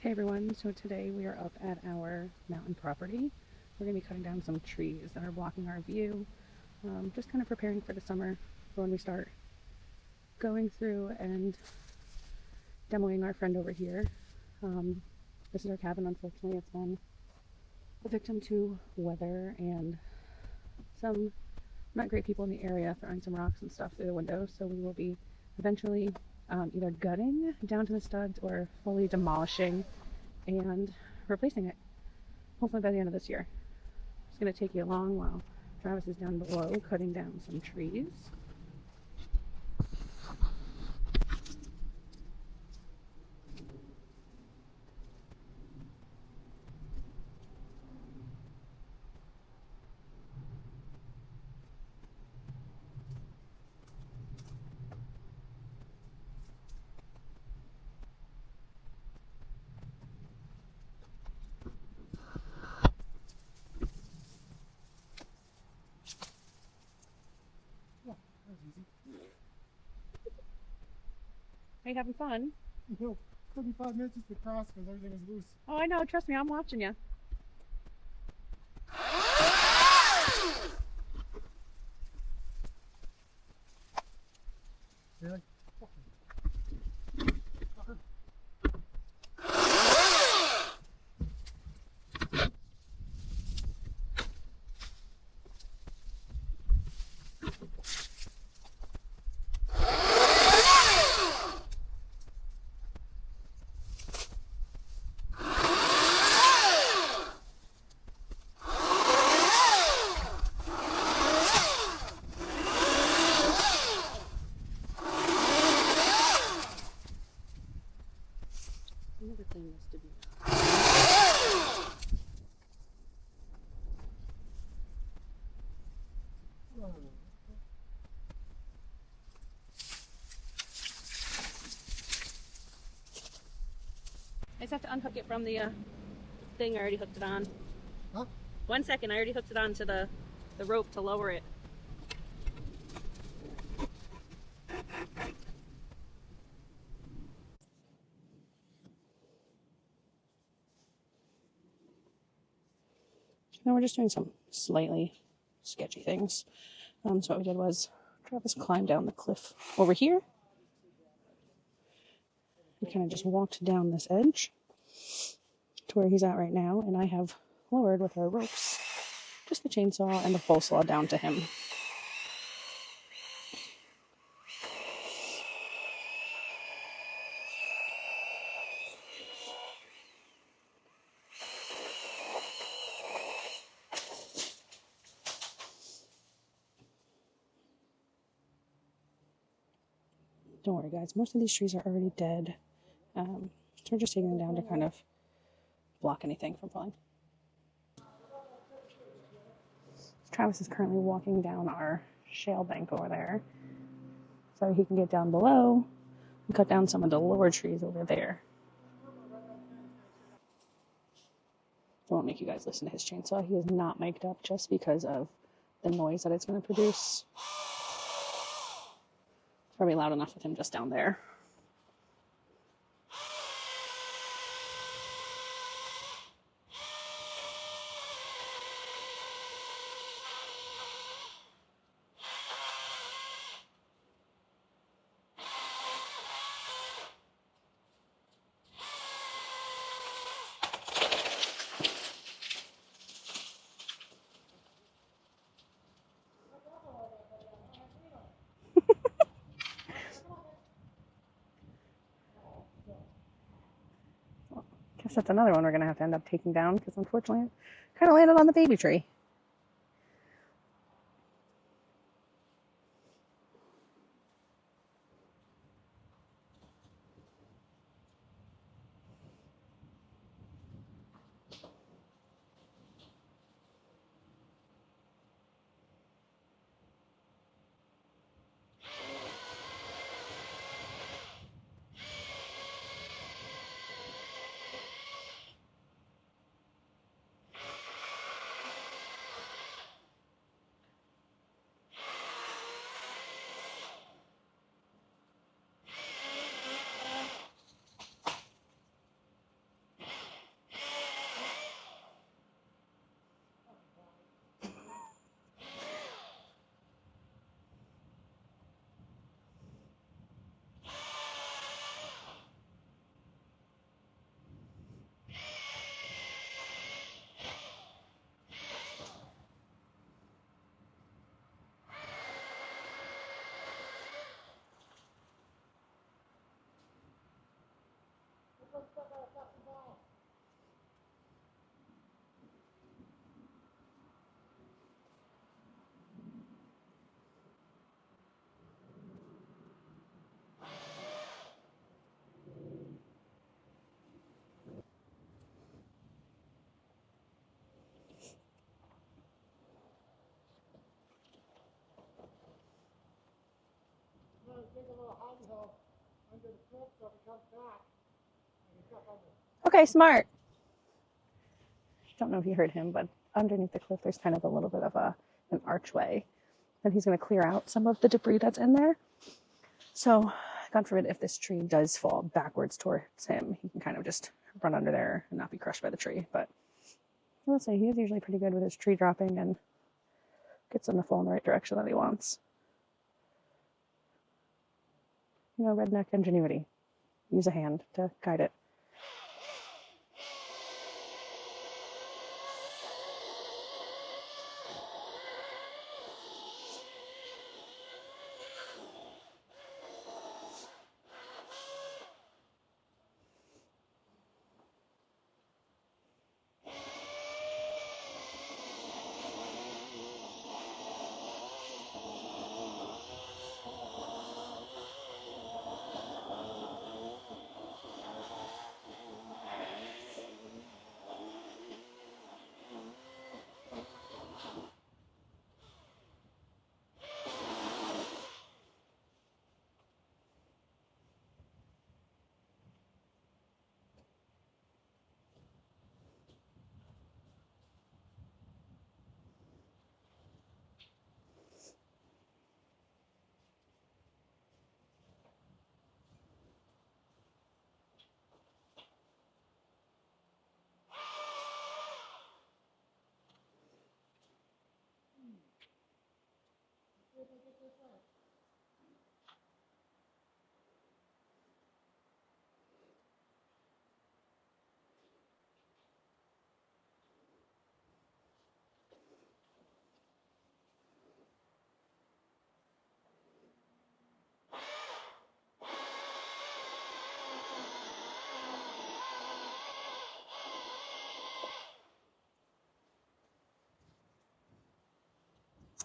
Hey everyone, so today we are up at our mountain property. We're going to be cutting down some trees that are blocking our view, just kind of preparing for the summer for when we start going through and demoing our friend over here. This is our cabin. Unfortunately, it's been a victim to weather and some not great people in the area throwing some rocks and stuff through the windows, so we will be eventually either gutting down to the studs or fully demolishing and replacing it, hopefully by the end of this year. It's going to take you a long while. Travis is down below cutting down some trees. Are you having fun? No, took me 5 minutes just to cross because everything was loose. Oh, I know. Trust me, I'm watching you. Really? Another thing is to be I just have to unhook it from the thing. I already hooked it on. Huh? 1 second, I already hooked it onto the rope to lower it. Now we're just doing some slightly sketchy things. So what we did was Travis climbed down the cliff over here and kind of just walked down this edge to where he's at right now, and I have lowered with our ropes just the chainsaw and the pole saw down to him. Don't worry guys, most of these trees are already dead, so we're just taking them down to kind of block anything from falling. Travis is currently walking down our shale bank over there so he can get down below and cut down some of the lower trees over there. I won't make you guys listen to his chainsaw. He is not mic'd up just because of the noise that it's going to produce. It's probably loud enough with him just down there. Guess that's another one we're going to have to end up taking down because unfortunately it kind of landed on the baby tree. Dig a little hidey hole under the cliff so if it comes back, I can duck under. Okay, smart. Don't know if you heard him, but underneath the cliff, there's kind of a little bit of an archway, and he's going to clear out some of the debris that's in there. So, God forbid, if this tree does fall backwards towards him, he can kind of just run under there and not be crushed by the tree. But I will say he is usually pretty good with his tree dropping and gets them to fall in the right direction that he wants. You know, redneck ingenuity. Use a hand to guide it.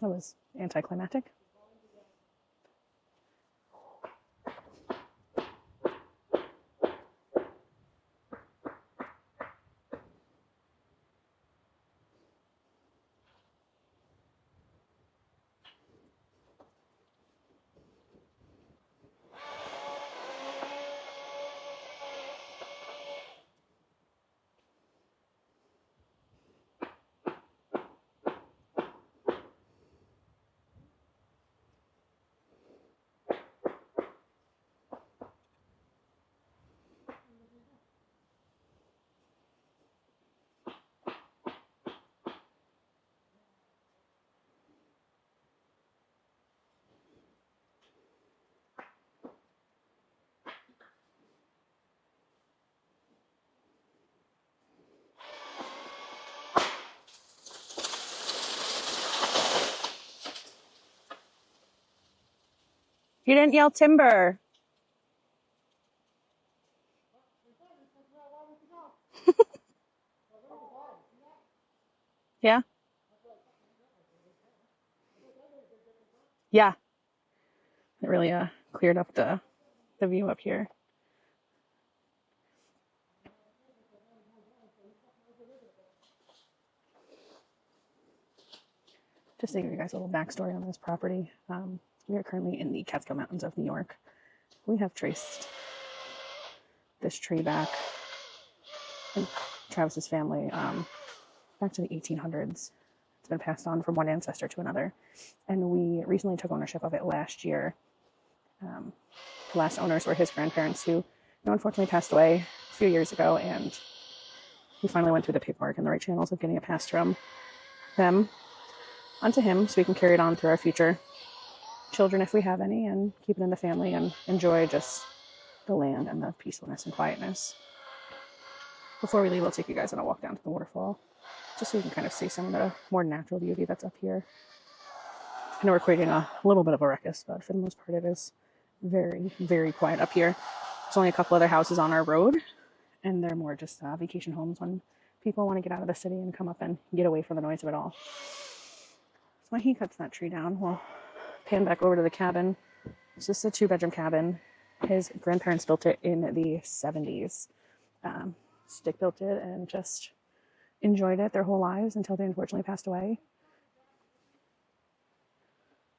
That was anticlimactic. You didn't yell timber. Yeah? Yeah. It really cleared up the view up here. Just to give you guys a little backstory on this property, we are currently in the Catskill Mountains of New York. We have traced this tree back in Travis's family back to the 1800s. It's been passed on from one ancestor to another, and we recently took ownership of it last year. The last owners were his grandparents, who unfortunately passed away a few years ago, and we finally went through the paperwork and the right channels of getting it passed from them onto him so we can carry it on through our future children if we have any, and keep it in the family and enjoy just the land and the peacefulness and quietness. Before we leave, we'll take you guys on a walk down to the waterfall just so you can kind of see some of the more natural beauty that's up here. I know we're creating a little bit of a ruckus, but for the most part it is very, very quiet up here. There's only a couple other houses on our road, and they're more just vacation homes when people want to get out of the city and come up and get away from the noise of it all. So while he cuts that tree down, we'll pan back over to the cabin. It's just a 2-bedroom cabin. His grandparents built it in the 70s. Stick built it and just enjoyed it their whole lives until they unfortunately passed away.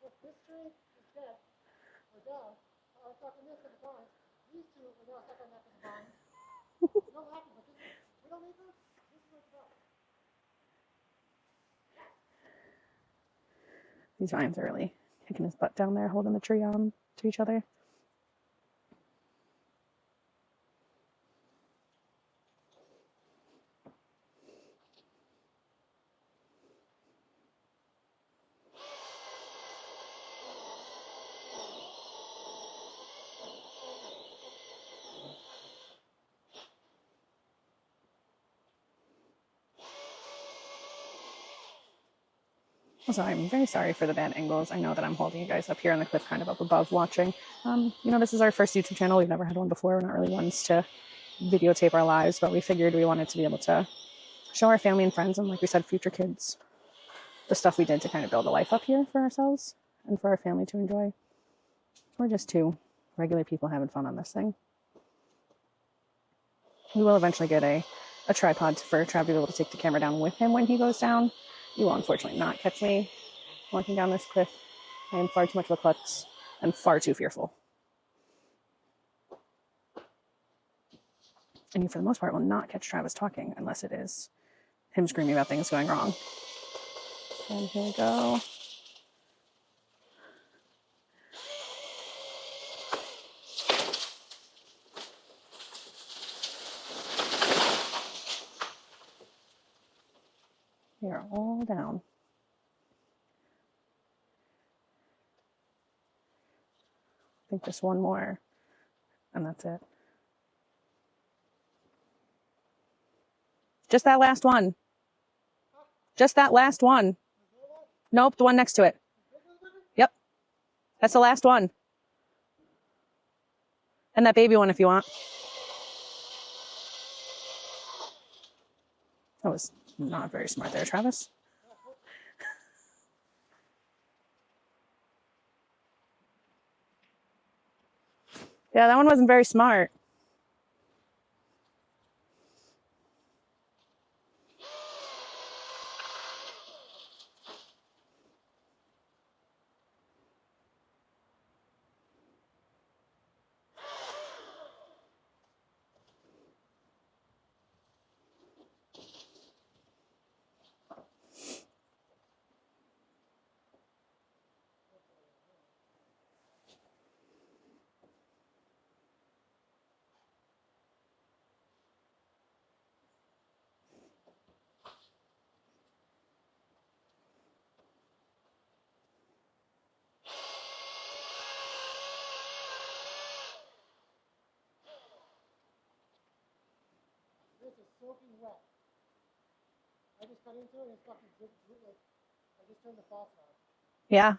If this tree is dead or down, I was talking this in the vines. These two are now stuck on that in the vines. No laughing, but this is, we don't need them. This is where it's going. These vines are really kicking his butt down there, holding the tree on to each other. So I'm very sorry for the bad angles. I know that I'm holding you guys up here on the cliff kind of up above watching. This is our first YouTube channel. We've never had one before. We're not really ones to videotape our lives, but we figured we wanted to be able to show our family and friends and, like we said, future kids the stuff we did to kind of build a life up here for ourselves and for our family to enjoy. We're just two regular people having fun on this thing. We will eventually get a tripod for Trav to be able to take the camera down with him when he goes down. You will unfortunately not catch me walking down this cliff. I am far too much of a klutz and far too fearful. And you, for the most part, will not catch Travis talking unless it is him screaming about things going wrong. And here we go. We are all down. I think just one more, and that's it. Just that last one. Just that last one. Nope, the one next to it. Yep. That's the last one. And that baby one if you want. That was not very smart there, Travis. Yeah, that one wasn't very smart. This is soaking wet. I just got into it and it's fucking drip. I just turned the faucet on. Yeah.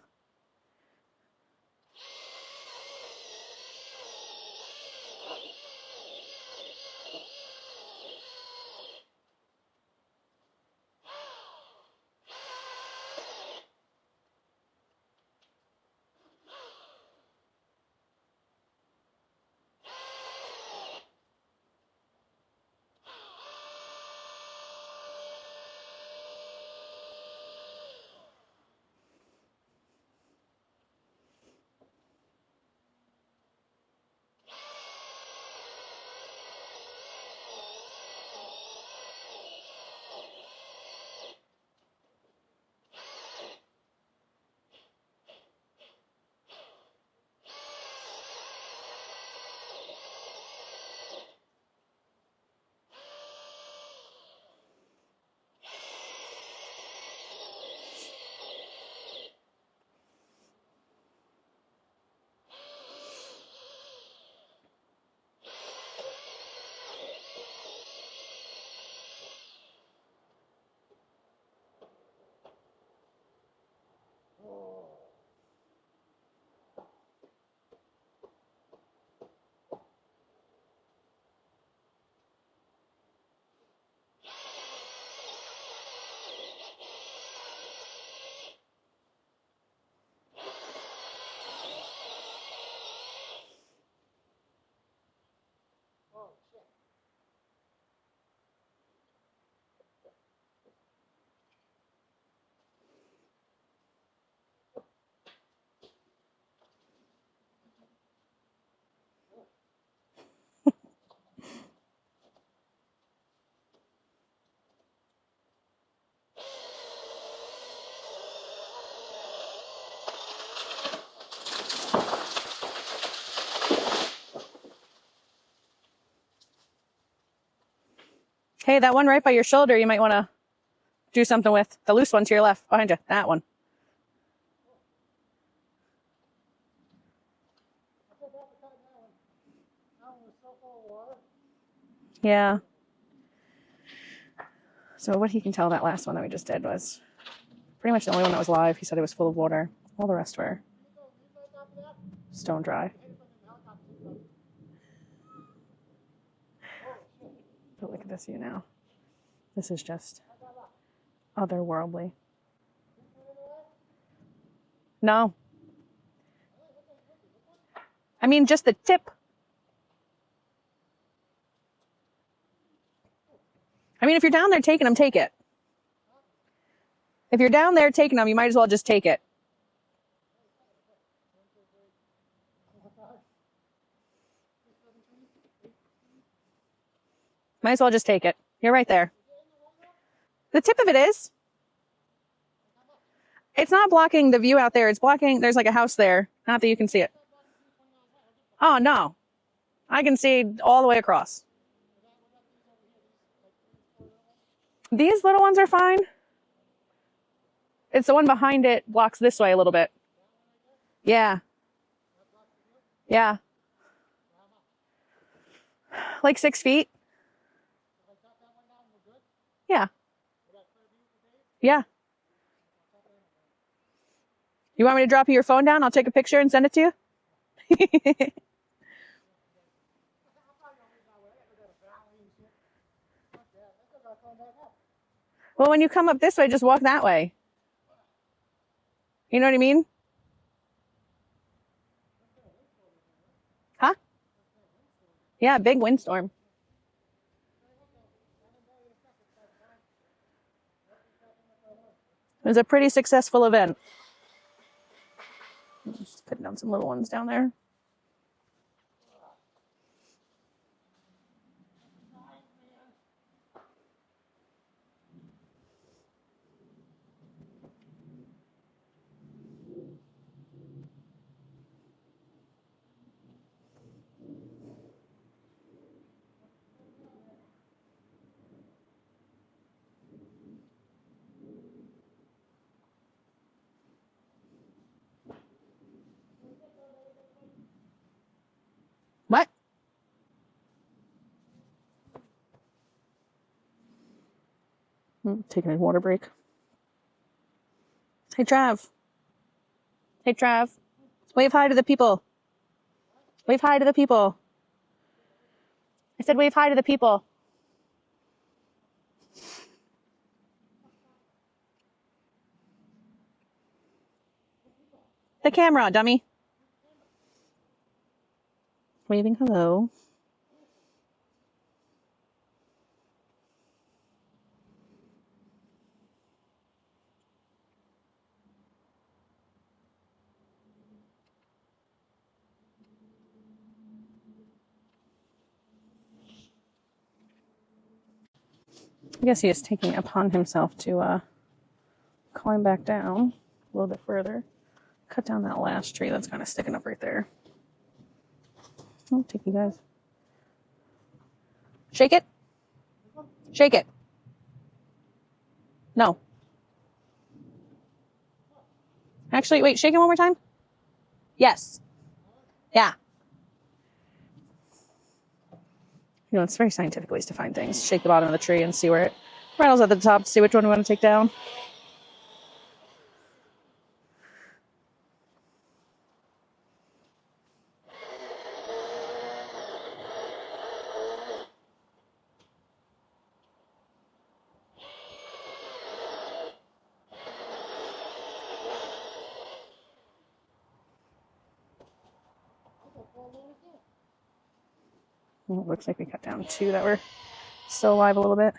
Hey, that one right by your shoulder, you might want to do something with. The loose one to your left, behind you. That one. I feel bad for cutting that one. That one was so full of water. Yeah. So what he can tell that last one that we just did was pretty much the only one that was live. He said it was full of water. All the rest were stone dry. But look at this view now. This is just otherworldly. No. I mean, just the tip. I mean, if you're down there taking them, take it. If you're down there taking them, you might as well just take it. Might as well just take it. You're right there. The tip of it is. It's not blocking the view out there. It's blocking, there's like a house there. Not that you can see it. Oh, no. I can see all the way across. These little ones are fine. It's the one behind it blocks this way a little bit. Yeah. Yeah. Like 6 feet. Yeah. Yeah. You want me to drop you your phone down? I'll take a picture and send it to you. Well, when you come up this way, just walk that way. You know what I mean? Huh? Yeah, big windstorm. It was a pretty successful event. Just putting down some little ones down there. What? Taking a water break. Hey, Trav. Hey, Trav. Wave hi to the people. Wave hi to the people. I said wave hi to the people. The camera, dummy. Waving hello. I guess he is taking it upon himself to climb back down a little bit further. Cut down that last tree that's kind of sticking up right there. I'll take you guys. Shake it. Shake it. No. Actually, wait, shake it one more time. Yes. Yeah. You know, it's very scientific ways to find things. Shake the bottom of the tree and see where it rattles at the top to see which one we want to take down. Well, it looks like we cut down 2 that were still alive a little bit.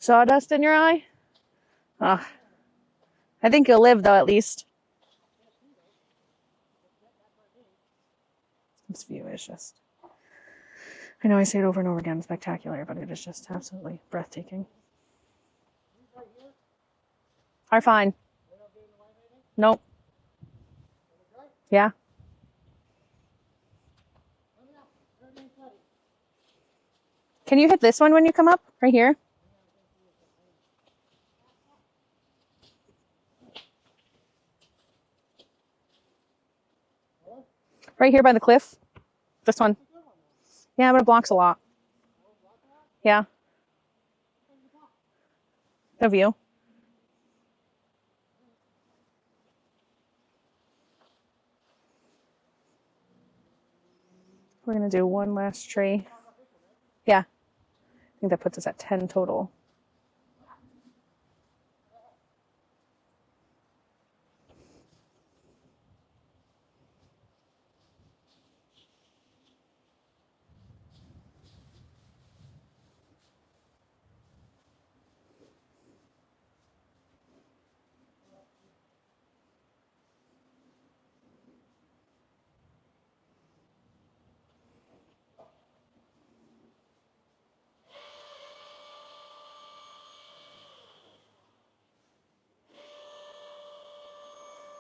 Sawdust in your eye? Oh. I think you'll live, though, at least. This view is just I know I say it over and over again, spectacular, but it is just absolutely breathtaking. Are fine. Nope. Yeah. Can you hit this one when you come up? Right here? Right here by the cliff? This one. Yeah, but it blocks a lot. Yeah. The view. We're going to do one last tree. Yeah. I think that puts us at 10 total.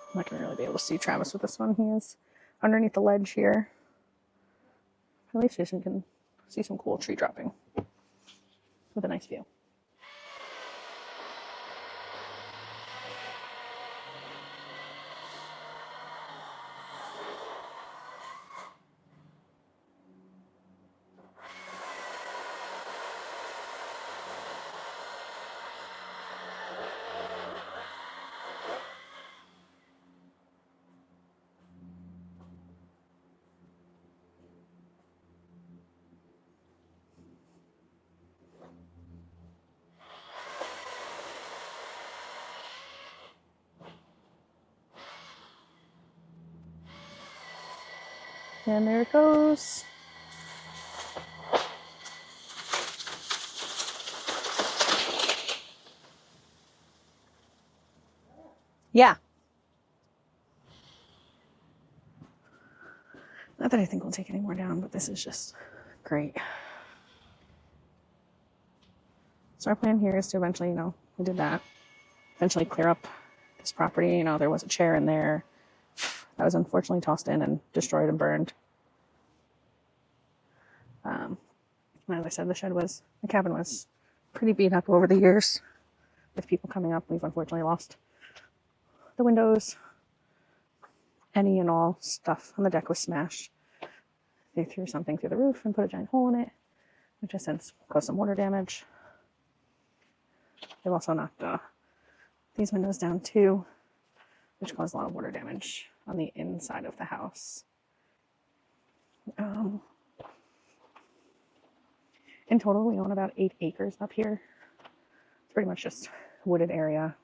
I'm not going to really be able to see Travis with this one. He is underneath the ledge here. At least you can see some cool tree dropping with a nice view. And there it goes. Yeah. Not that I think we'll take any more down, but this is just great. So our plan here is to eventually, we did that. Eventually clear up this property. There was a chair in there that was unfortunately tossed in and destroyed and burned. As I said, the cabin was pretty beat up over the years. With people coming up, we've unfortunately lost the windows. Any and all stuff on the deck was smashed. They threw something through the roof and put a giant hole in it, which has since caused some water damage. They've also knocked these windows down too, which caused a lot of water damage on the inside of the house. In total, we own about 8 acres up here. It's pretty much just wooded area.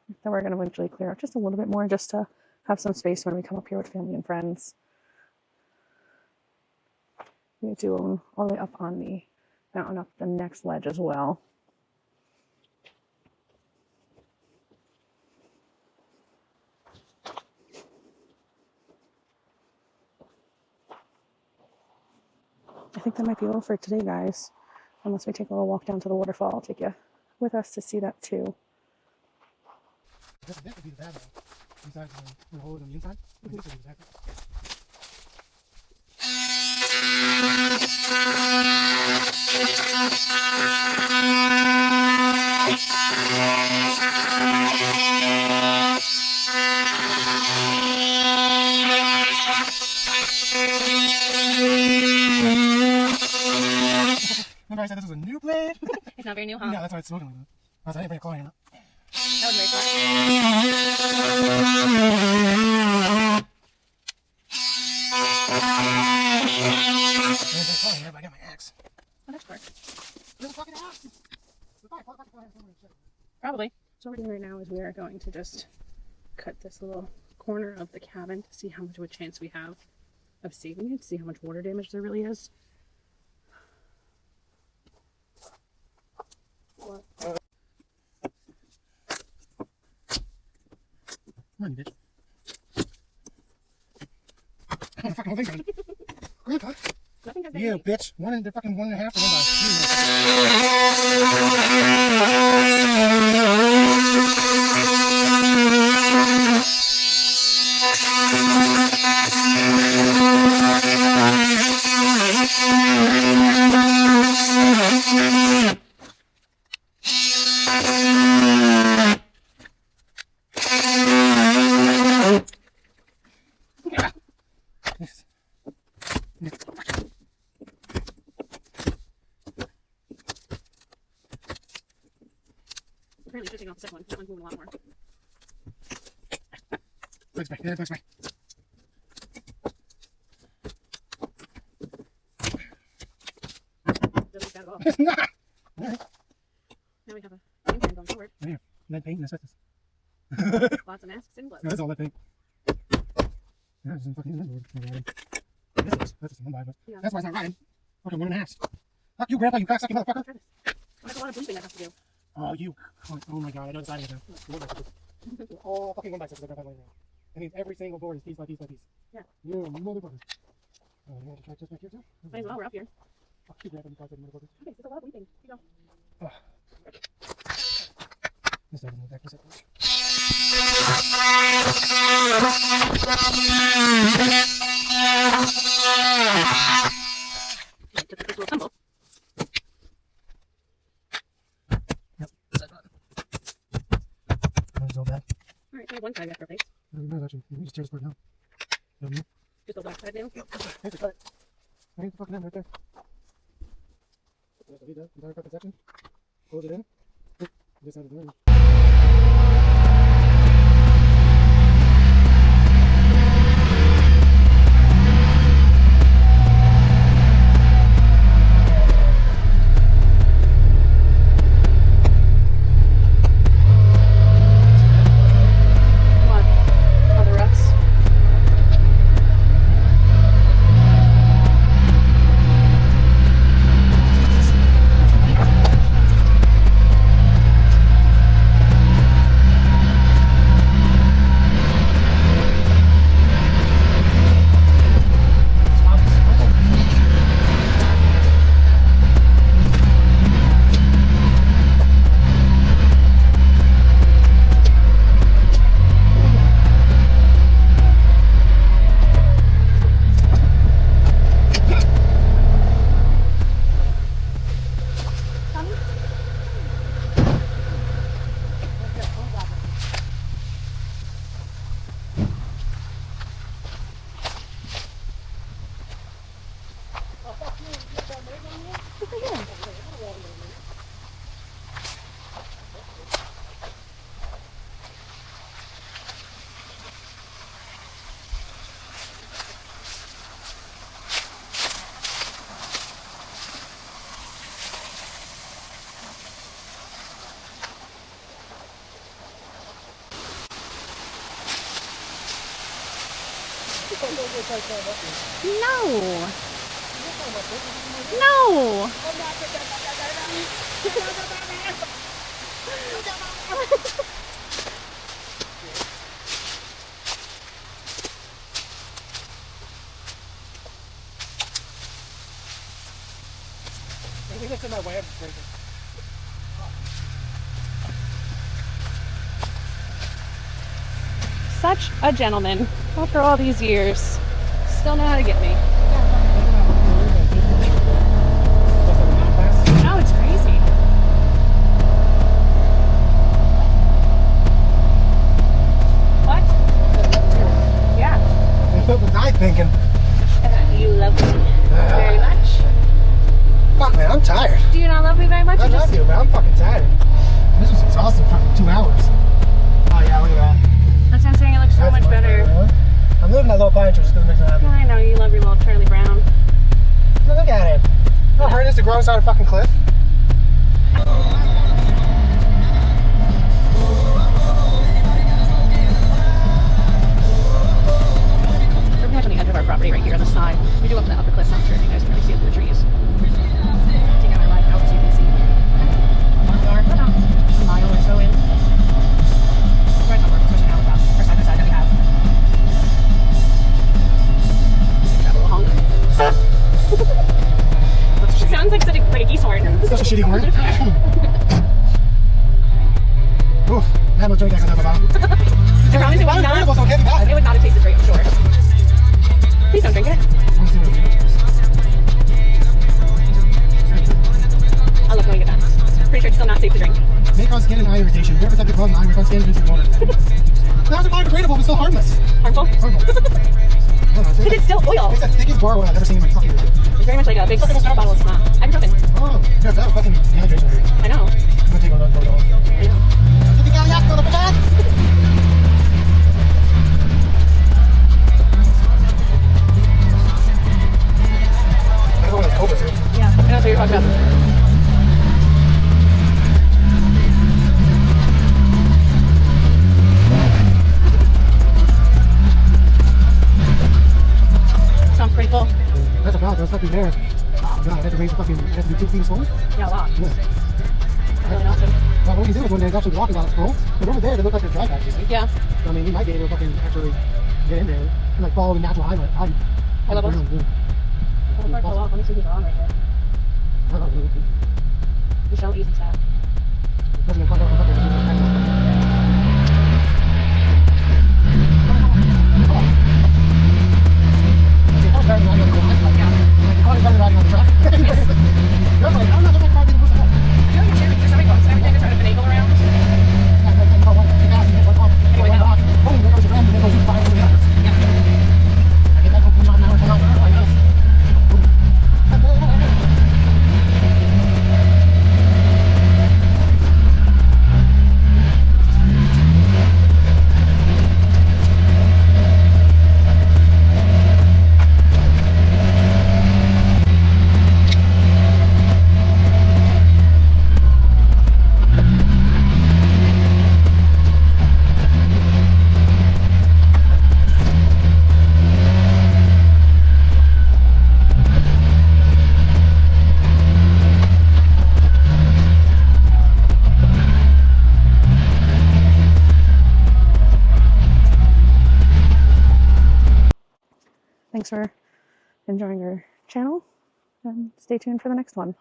Then we're going to eventually clear out just a little bit more just to have some space when we come up here with family and friends. We do own all the way up on the mountain, up the next ledge as well. I think that might be all for today, guys. Unless we take a little walk down to the waterfall, I'll take you with us to see that too. This would be the bad one. Inside the hole on the inside. This would be exactly. Remember I said this was a new blade? It's not very new, huh? No, that's why it's smoking like that. I was like, I didn't bring a claw hammer. That was very fun. I didn't bring a claw hammer, but I got my axe. Oh, that's smart. There's a fucking axe! Probably. So what we're doing right now is we are going to just cut this little corner of the cabin to see how much of a chance we have of saving it, see how much water damage there really is. Come on, you bitch. I don't fucking think so. Grandpa, Nothing has been You made. bitch. They're fucking 1.5 for one Apparently shifting off the second one. That one's moving a lot more. Bugs back. Yeah, bugs back. Doesn't look bad at all. It's not. Alright. Now we have a game plan going forward. There. Lead paint and asbestos. Lots of masks and gloves. No, that's all lead paint. Yeah, it's in fucking inventory. That's just one by, but Yeah. that's why it's not riding. Fucking 1.5. Fuck you, Grandpa, you cocksucking motherfucker. Try this. There's a lot of bleeping that has to do. Oh, you. Oh my god, I know the side of it now. One bicycle. All fucking one bicycle they're going around. That means every single board is piece by piece by piece. Yeah. You motherfucker. Oh, you want to try this back here too? Might as well, we're up here. Fuck you, Grandpa, you cocksucking motherfucker. Okay, there's a lot of bleeping. Here you go. Oh. This doesn't look back. This up. Just a quick little tumble. Yep. That's all bad. Alright, so we have one side we have to replace. No, actually, you just tear this part down. Just the black side now. Yep. Hey, cut it. Right the fucking end right there. That's the entire fucking section. Close it in. This side of the room. What? All the ruts. No! No! Anything that's in my way, I'm just breaking. Such a gentleman. After all these years, still know how to get me. Oh, it's crazy. What? Yeah. What was I thinking? You love me very much. Fuck, man, I'm tired. Do you not love me very much? I You love just- you, man. I'm fucking tired. This was exhausting for 2 hours. Oh, yeah, look at that. That's what I'm saying. It looks so That's much better. Huh? I'm moving that little pine tree just because it makes me happy. I know you love your little Charlie Brown. No, look at it. How hard it is to grow inside a fucking cliff? We're pretty much on the edge of our property right here on the side. We do up to the upper cliff. Not sure if you guys can really see it through the trees. Take our ride out so you can see. A mile or so in. We're not working, especially now with our side by side that we have. Grab a little honk. biodegradable, but still harmless. Harmful? Because it's still oil. It's the thickest bar oil I've ever seen in my fucking life. It's very much like a big bottle of snot. Ibuprofen. Oh, yeah, that was fucking dehydration. I know. I'm gonna take one of those. I know. Yeah, I know that's what you're talking about. Sounds pretty full. That's about there's nothing there. Oh god, I had to raise the fucking, I had to do 2 feet of slow. Yeah, a lot. Yeah. Really awesome. Well, what we can do is when there's actually walking on a scroll, but over there they look like they're dry patches, you see? Yeah. So, I mean, we might be able to fucking actually get in there and like follow the natural high levels? Yeah. Let me see who's on right here. I don't know. Michelle Easy Staff. Doesn't fuck up the fucking Thanks for enjoying our channel, and stay tuned for the next one.